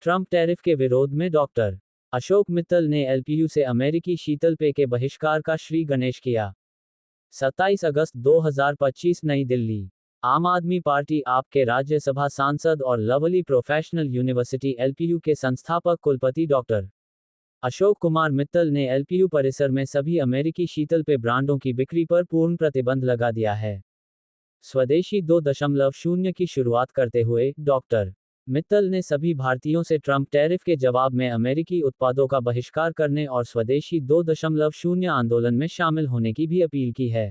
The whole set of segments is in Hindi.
ट्रंप टैरिफ के विरोध में डॉक्टर अशोक मित्तल ने एलपीयू से अमेरिकी शीतल पेय के बहिष्कार का श्री गणेश किया। 27 अगस्त 2025 नई दिल्ली। आम आदमी पार्टी आप के राज्यसभा सांसद और लवली प्रोफेशनल यूनिवर्सिटी एलपीयू के संस्थापक कुलपति डॉक्टर अशोक कुमार मित्तल ने एलपीयू परिसर में सभी अमेरिकी शीतल पेय ब्रांडों की बिक्री पर पूर्ण प्रतिबंध लगा दिया है। स्वदेशी 2.0 की शुरुआत करते हुए डॉक्टर मित्तल ने सभी भारतीयों से ट्रंप टैरिफ के जवाब में अमेरिकी उत्पादों का बहिष्कार करने और स्वदेशी 2.0 आंदोलन में शामिल होने की भी अपील की है।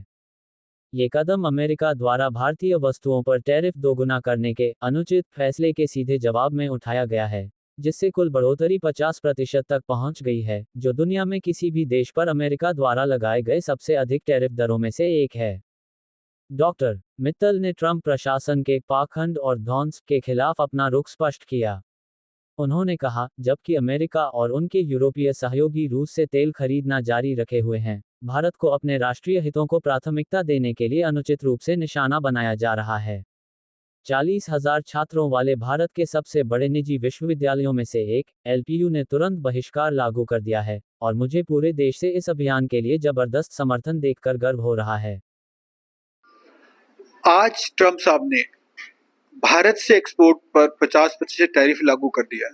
ये कदम अमेरिका द्वारा भारतीय वस्तुओं पर टैरिफ दोगुना करने के अनुचित फैसले के सीधे जवाब में उठाया गया है, जिससे कुल बढ़ोतरी 50% तक पहुंच गई है, जो दुनिया में किसी भी देश पर अमेरिका द्वारा लगाए गए सबसे अधिक टैरिफ दरों में से एक है। डॉक्टर मित्तल ने ट्रंप प्रशासन के पाखंड और ध्वंस के खिलाफ अपना रुख स्पष्ट किया। उन्होंने कहा, जबकि अमेरिका और उनके यूरोपीय सहयोगी रूस से तेल खरीदना जारी रखे हुए हैं, भारत को अपने राष्ट्रीय हितों को प्राथमिकता देने के लिए अनुचित रूप से निशाना बनाया जा रहा है। 40,000 छात्रों वाले भारत के सबसे बड़े निजी विश्वविद्यालयों में से एक, एलपीयू ने तुरंत बहिष्कार लागू कर दिया है, और मुझे पूरे देश से इस अभियान के लिए जबरदस्त समर्थन देखकर गर्व हो रहा है। आज ट्रंप साहब ने भारत से एक्सपोर्ट पर 50% टैरिफ लागू कर दिया।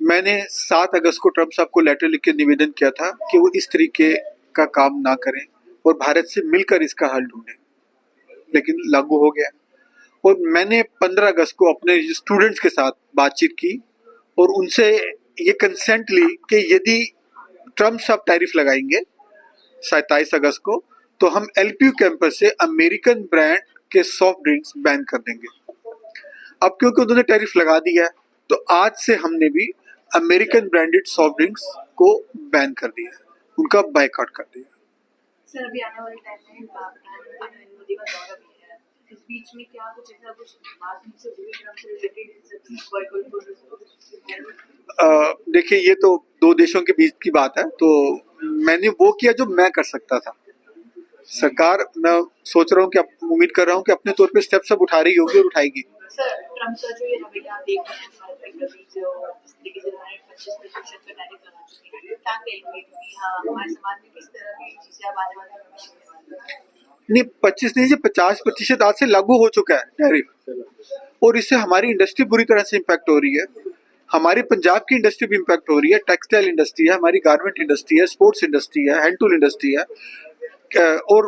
मैंने 7 अगस्त को ट्रंप साहब को लेटर लिख के निवेदन किया था कि वो इस तरीके का काम ना करें और भारत से मिलकर इसका हल ढूंढें, लेकिन लागू हो गया। और मैंने 15 अगस्त को अपने स्टूडेंट्स के साथ बातचीत की और उनसे ये कंसेंट ली कि यदि ट्रंप साहब टैरिफ लगाएंगे 27 अगस्त को, तो हम एलपीयू कैंपस से अमेरिकन ब्रांड के सॉफ्ट ड्रिंक्स बैन कर देंगे। अब क्योंकि उन्होंने टैरिफ लगा दिया है, तो आज से हमने भी अमेरिकन ब्रांडेड सॉफ्ट ड्रिंक्स को बैन कर दिया है, उनका बायकॉट कर दिया। सर, अभी आने वाले टाइम में प्रधानमंत्री नरेंद्र मोदी का दौरा भी है, इस बीच में क्या कुछ ऐसा कुछ बात से रिलेटेड? देखिए, ये तो दो देशों के बीच की बात है, तो मैंने वो किया जो मैं कर सकता था। सरकार, मैं सोच रहा हूँ कि उम्मीद कर रहा हूँ कि अपने तौर पे स्टेप सब उठा रही होगी और उठाएगी। सर, ट्रंप का जो ये रवैया आप देख रहे हैं, भारत पे कभी जो जिस तरीके से उन्होंने 25% पे टैरिफ लगा चुकी है, क्या कहेंगे कि हाँ, हमारे समाज में किस तरह की चीजें अब आने वाले भविष्य में होने वाली हैं? नहीं, 25 नहीं, 50% आज से लागू हो चुका है टैरिफ, और इससे हमारी इंडस्ट्री बुरी तरह से इम्पैक्ट हो रही है। हमारी पंजाब की इंडस्ट्री भी इम्पैक्ट हो रही है, टेक्सटाइल इंडस्ट्री है, हमारी गारमेंट इंडस्ट्री है, स्पोर्ट्स इंडस्ट्री है, हैंड टूल इंडस्ट्री है और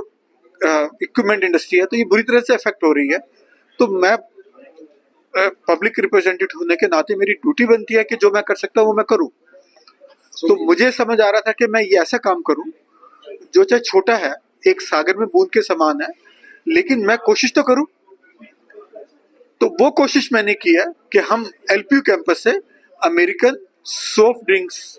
इक्विपमेंट इंडस्ट्री है, तो ये बुरी तरह से अफेक्ट हो रही है। तो मैं पब्लिक रिप्रेजेंटेटिव होने के नाते मेरी ड्यूटी बनती है कि जो मैं कर सकता हूँ वो मैं करूँ। तो मुझे समझ आ रहा था कि मैं ये ऐसा काम करूँ जो चाहे छोटा है, एक सागर में बूंद के समान है, लेकिन मैं कोशिश तो करूँ। तो वो कोशिश मैंने की है कि हम एलपीयू कैंपस से अमेरिकन सॉफ्ट ड्रिंक्स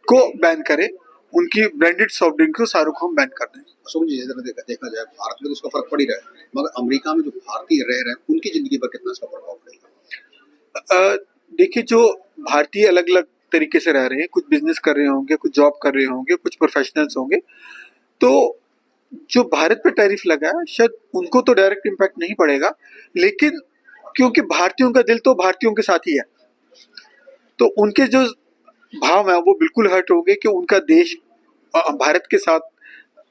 को बैन करें, उनकी ब्रांडेड सॉफ्ट ड्रिंक को सारों को हम बैन कर दें। अशोक जी, देखा जाए भारत में तो उसका फर्क पड़ ही रहा है, मगर अमेरिका में जो भारतीय रह रहे हैं उनकी जिंदगी पर कितना इसका प्रभाव पड़ेगा? देखिए, जो भारतीय अलग अलग तरीके से रह रहे हैं, कुछ बिजनेस कर रहे होंगे, कुछ जॉब कर रहे होंगे, कुछ प्रोफेशनल्स होंगे, तो जो भारत पे टैरिफ लगा है शायद उनको तो डायरेक्ट इम्पैक्ट नहीं पड़ेगा, लेकिन क्योंकि भारतीयों का दिल तो भारतीयों के साथ ही है, तो उनके जो भाव है वो बिल्कुल हर्ट होंगे कि उनका देश भारत के साथ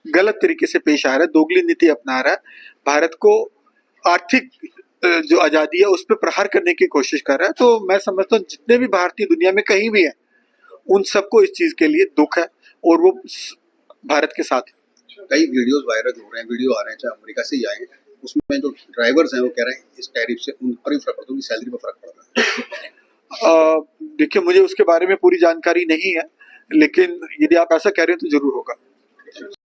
गलत तरीके से पेश आ रहा है, दोगली नीति अपना रहा है, भारत को आर्थिक जो आज़ादी है उस पर प्रहार करने की कोशिश कर रहा है। तो मैं समझता हूँ जितने भी भारतीय दुनिया में कहीं भी हैं, उन सबको इस चीज़ के लिए दुख है और वो भारत के साथ है। कई वीडियोस वायरल हो रहे हैं, वीडियो आ रहे हैं चाहे अमेरिका से ही आए, उसमें जो ड्राइवर्स हैं वो कह रहे हैं इस टैरिफ से उन पर भी फर्क पड़ता है, उनकी सैलरी पर फर्क पड़ता है। देखिए, मुझे उसके बारे में पूरी जानकारी नहीं है, लेकिन यदि आप ऐसा कह रहे हैं तो जरूर होगा।